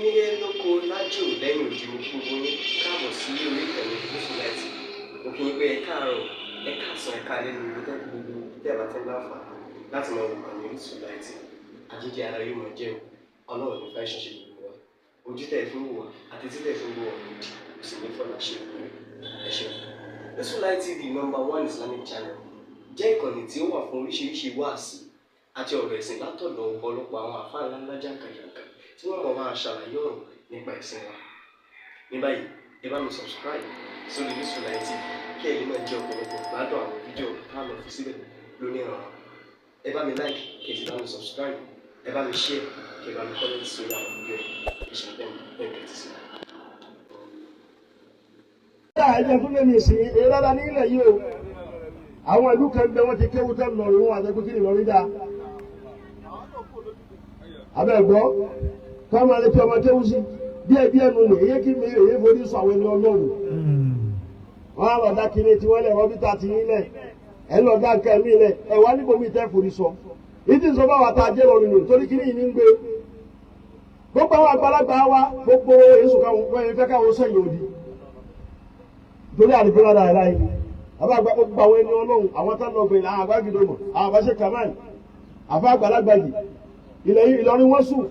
nílé lóko lájò lẹ́yìn òdì gbogbo yín káàbọ̀ sí orí ìkànnì Fesi òkè yín pé ẹ káàárọ̀ ẹ káàsán ẹ káalẹ́ ní ibi tẹ́lẹ̀ gbogbo tẹ́lẹ̀ tẹ́lẹ̀ láǹfààní láti máa wò kàn ní Fesi àjíjẹ ara yóò máa jẹun ọlọ́run ní fẹ́ ṣẹṣẹ gbogbo wa ojú tẹ̀ fún wò wá àti títẹ̀ fún wò wá lòdì kò sì ní fọ́nà ṣe ẹ ṣeun. Fesi TV #1 Islamic channel jẹ́ ìkànnì tí ó wà fún oríṣiríṣi wáàsí àti ọ̀rọ̀ ẹ̀sìn látọ̀dọ̀ ọ̀pọ̀lọpọ̀ àwọn àfáà ńláńlá jàǹkàjàǹkà tí wọ́n mọ̀ máa ṣàlàyé ọ̀rọ̀ nípa ẹ̀sìn wa. Ní báyìí ẹ bá mi subscribe sórí Fesi TV kí ẹ lè máa jẹ ọ̀pọ̀lọpọ̀ gbádùn àwọn fídíò táwọn fi síbẹ̀ lónìí ọ̀rọ̀. Ẹ bá mi like kí ẹ sì bá mi subscribe, ẹ bá mi share kí ẹ bá mi comment sórí àwọn fídíò yìí ìṣẹ̀lẹ̀ bẹ́ẹ̀ ti sí. ẹ̀jẹ̀ fún mi sí èyí rárá ní ilẹ̀ yìí o àwọn ìlú kan bẹ wọ́n ti kéwú tẹ́ lọ ìwọ̀n àtẹ́kù kí ni lọ rí dáa abẹ́gbọ́ káwọn alẹ́ tí ọmọ kéwú sí díẹ̀ nù ní èyí kí mi èyí forí sọ àwọn ẹni ọlọ́run wọn á lọ́dá kiri tí wọ́n lẹ̀ rọ́bítà ti yín lẹ̀ ẹ̀ ń lọ́dá nǹkan mi lẹ̀ ẹ̀ wá níbo mi tẹ́ forí sọ ìdí sọ bá wà tá a jẹ́ lọ nínú torí kí ni ìní ń gbé gbogbo àwọn àgbàlagbà wa gbogbo èso káwọn fẹ́ káwọn sẹ́yìn òdì torí àdìpẹ́ lára ẹ̀ láyé àbá gbogbo àwọn ẹni ọlọ́run àwọn tá lọ gbẹ̀yìn àwọn àgbàgìdò mọ̀ àwọn àbáṣe kamal àbá àgbàlagbà yìí Ìlọrin wọ́n sùn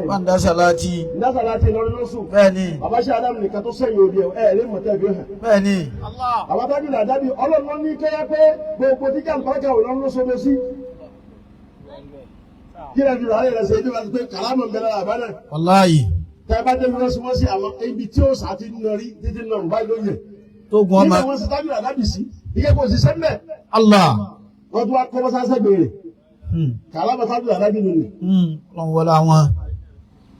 Wàndásálátì Ìlọrin ló sùn bẹ́ẹ̀ni àbáṣe Ádámù nìkan tó sẹ́yìn òbí ẹ̀ lè mọ̀ tẹ́ẹ̀bí hàn bẹ́ẹ̀ni àwọn tábìlì àdábì ọlọ́run ní kẹ́yẹ́ pé gbogbo tíjà nǹkan Ìlọrin ló sọ́dọ̀ sí kí lẹ́bi rà á yẹrẹ sẹ́yìn bí wọ́n ti pé kàlámù ń bẹ̀rẹ̀ àbálẹ̀ wàláyì tẹ́ bá dé mọ́sí àwọn ibi tí ó sá ti nọrí títí nà ń bá lóye tó gun ọmọ nígbà wọn sì tábìlì àdábì sí ike kò sí sẹ́mbẹ̀ Allah wọ́n tún wá kọ́ mọ́sánsẹ́ gbèrè kàlámù tábìlì àdábì nìyí lọ́n wọlé àwọn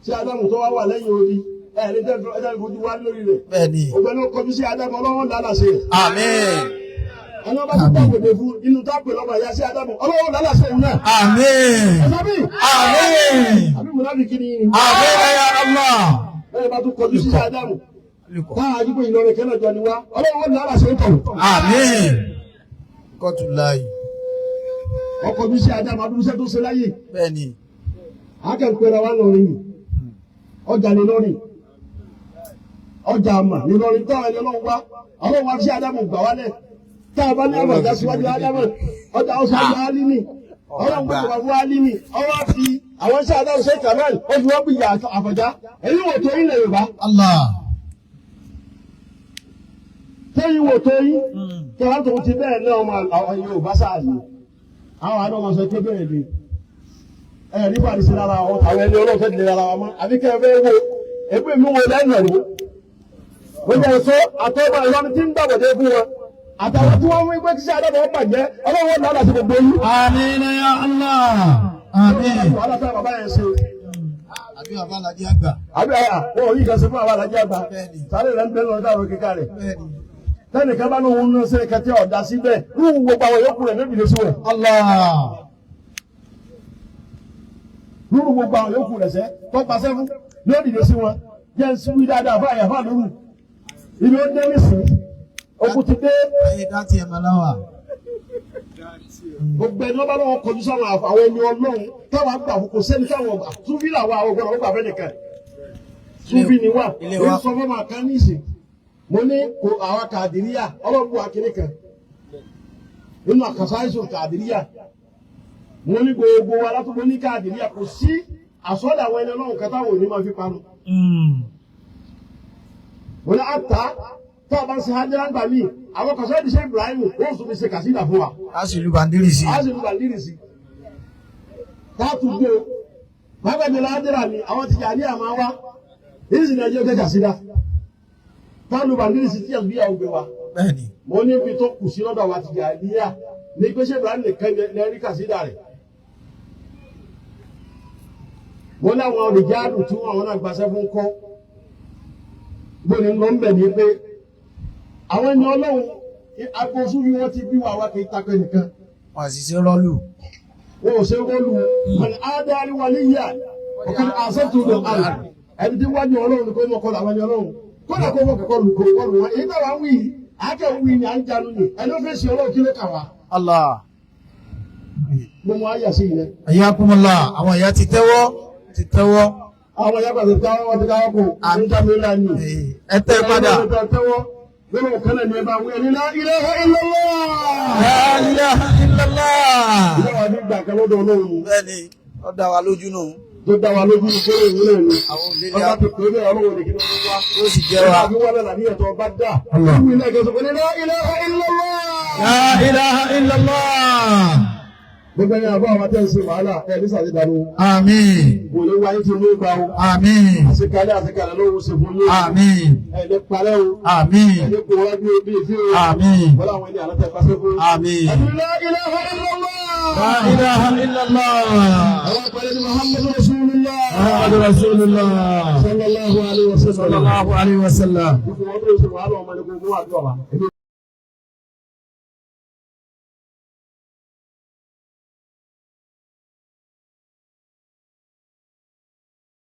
tí Ádámù tó wá wà lẹ́yìn orí ẹ̀rí tẹ́ fojú wá lórí rẹ̀ bẹ́ẹ̀ni ògbẹ́ni ó kọjú sí Ádámù ọlọ́wọ́n dáná sí rẹ̀ àmín ẹni wọ́n bá ti dáwọ̀dé fún inú tápẹ̀ lọ́mọ ìyá sí Ádámù ọlọ́wọ́n dáná sí rẹ̀ náà àmín ẹ̀sọ́bí àmín àbí mùnábì kí ni àmín ya Allah ẹni bá tún kọjú sí Ádámù táà àdúgbò Ìlọrin kẹ́lẹ̀ jọ ni wá ọlọ́wọ́n dáná sí rẹ̀ tọ̀hún àmín kọ́tùláyì ọkọ̀ bí sí Ádámù adúrúṣẹ́ tó ṣe láyé bẹ́ẹ̀ni akẹ́kọ̀ọ́ wa lọ́rin ni ọjà ní lọ́rin ọjà àmà ní lọ́rin tó àwọn ẹni ọlọ́run wá ọlọ́run wá sí Ádámù gbà wálẹ̀ tá a bá ní àwọn ọjà síwájú Ádámù ọjà ọ̀sán àjọ alímì ọlọ́run gbọ́dọ̀ wà fún alímì ọwọ́ fi àwọn iṣẹ́ Ádámù ṣe kàmáì ó fi wọ́n gbìyà àfọ̀já èyí wò tó ilẹ̀ Yorùbá Allah téyí wò tó yí kẹwàá tó ti bẹ́ẹ̀ náà ọmọ Yorùbá sáà ní àwọn àdó ọmọ sọ pé bẹ́ẹ̀ ni nípa àdìsí lára àwọn ẹni ọlọ́ọ̀fẹ́ ti lè lára wọn mọ́ àbíkẹ́ ẹgbẹ́ wo ẹgbẹ́ mi wo lẹ́nu ẹ̀rọ wọ́n jẹ́ sọ àtọ́gbà Ìlọrin tí ń gbàgbọ́dé fún wọn àtàwọn tí wọ́n ń gbé kí sí Ádámù wọn bàjẹ́ ọlọ́wọ́ náà láti gbogbo yìí. àmín ya Allah àmín aláfẹ́ bàbá yẹn ṣe. àbí bàbá alájí àgbà àbí àyà wọn ò yí kan ṣe fún àwọn alájí àgbà sáré rẹ̀ ń bẹ́ lọ́dọ̀ àwọn kíkà rẹ̀. tẹ́nìkan bá lóun ń ṣe kẹtẹ́ ọ̀dà síbẹ̀ rúù gbogbo àwọn yòókù rẹ̀ níbi lóṣù rẹ̀. Allah lóru gbogbo àwọn yòókù rẹ̀ sẹ́ tó pàṣẹ fún lórí ìdè sí wọn jẹ́ ń wí dáadáa fún àyàfà lóru ìlú ó dé nísìn okùn ti dé. ayé dátì ẹ̀ máa láwà. gbogbo ẹni wọn bá lọ́wọ́ kọjú sáwọn àwọn ẹni Ọlọ́run táwọn àgbà kò sẹ́ni táwọn ọgbà túnfí làwọn àwọn ọgbà ọgbà fẹ́ nìkan túnfí ni wà èyí sọ fún ma kan nísìn mo ní kò àwọn Kàdìríyà ọlọ́gbù akínní kan nínú àkàsáyéṣọ Kàdìríyà mo ní gbogbo wa látọ̀gbọ́ ní Kàdìríyà kò sí àsọ́dà àwọn ẹni Ọlọ́run kẹta wò ní máa fi panu. mo ní àtà tó a bá ń ṣe hajjira ń gbà mí àwọn kọ̀sọ́ ìdíṣẹ́ Ibrahim ó sùn fi ṣe kàṣídà fún wa. a sì lu bàndírì sí. táàtù gbé o bàbáde ládìrà mi àwọn ti jà ní àmà wa èyí sì ní ẹjọ́ tẹ kàṣídà táàlù bàndírì sí tí ẹ̀ ń bí àwọn gbé wa. bẹ́ẹ̀ni. mo ní ibi tó kù sí lọ́dọ̀ wa ti jà níyà ní pé ṣé Ibrahim nìkan lẹ́rí kàṣídà rẹ̀. mo ní àwọn olùjáàdù tí wọn àwọn náà gbàṣẹ fún kọ́ gbọ́dọ̀ ń lọ ń bẹ̀ ní pé àwọn ẹni Ọlọ́run agbóṣù bí wọ́n ti bí wà kì í takọ nìkan. wọ́n sì ṣe rọ́ọ̀lù. wọn ò ṣe rọ́ọ̀lù wọn ni adarí wà níyà ọ̀kan àṣẹ́tù lọ àrùn ẹni tí wájú Ọlọ́run kó mọ̀ kọ́ làwọn ẹni Ọlọ́run kódà kó mọ̀ kọ́kọ́ lù kó wọ́n lù wọn èyí náà wà ń wí yìí àákẹ́ ń wí ni à ń janu ni ẹni ó fẹ́ ṣe Ọlọ́run kí ló kà wá. Allah. gbogbo ayé àṣẹ yìí rẹ. ẹ̀yà kúmọ̀lá àwọn ìyá ti tẹ́wọ́ ti tẹ́wọ́. Àwọn ìyá pàṣẹ káwọ́ wọ́n ti káwọ́ kò. Àmì tàbí ńlá ni. Ẹ tẹ́ padà. Tẹ́wọ́. Nínú kánà ni ẹ bá wí ẹni la ilaha illallah. La ilaha illallah. Ilé wa ní gbà kan lọ́dọ̀ Ọlọ́run. Bẹ́ẹ̀ni, ó dá wa lójú nù. Tó dá wa lójú ní kéré ìwé náà ni. Àwọn òlélẹ̀ Ọba ti pè é bẹ́ẹ̀ Ọlọ́run ní kí ló ń wá. ó sì jẹ́ wa. Ọba ti wá bẹ́ẹ̀ làní ẹ̀tọ́ ọba dà. Ìwé ilé ẹ̀kẹ́ sọ pé la ilaha illallah. La ilaha illallah. Gbogbo ẹni àbọ̀ àwọn atẹ́sí wàhálà ẹ̀ ní sàdédàrú. Àmín. Kò ní wáyé tí olóò gbà o. Àmín. Àṣekalẹ̀ lówó ṣe fún yóò. Àmín. Ẹni parẹ́ o. Àmín. Ẹni kò wá bí ebi ìfí o. Àmín. Wọ́n láwọn ẹni àlọ́tẹ̀ pàṣẹ fún. Àmín. Ẹni la ilaha illallah. La ilaha illallah. Àwọn àpẹẹrẹ ni Muhammadu Rasulullah. Muhammadu Rasulullah. Sallallahu alaihi wa sallam. Sallallahu alaihi wa sallam. Ìfowópamọ́ ìṣòwò àlọ́ ọmọ ẹni gbogbo àdúrà wa.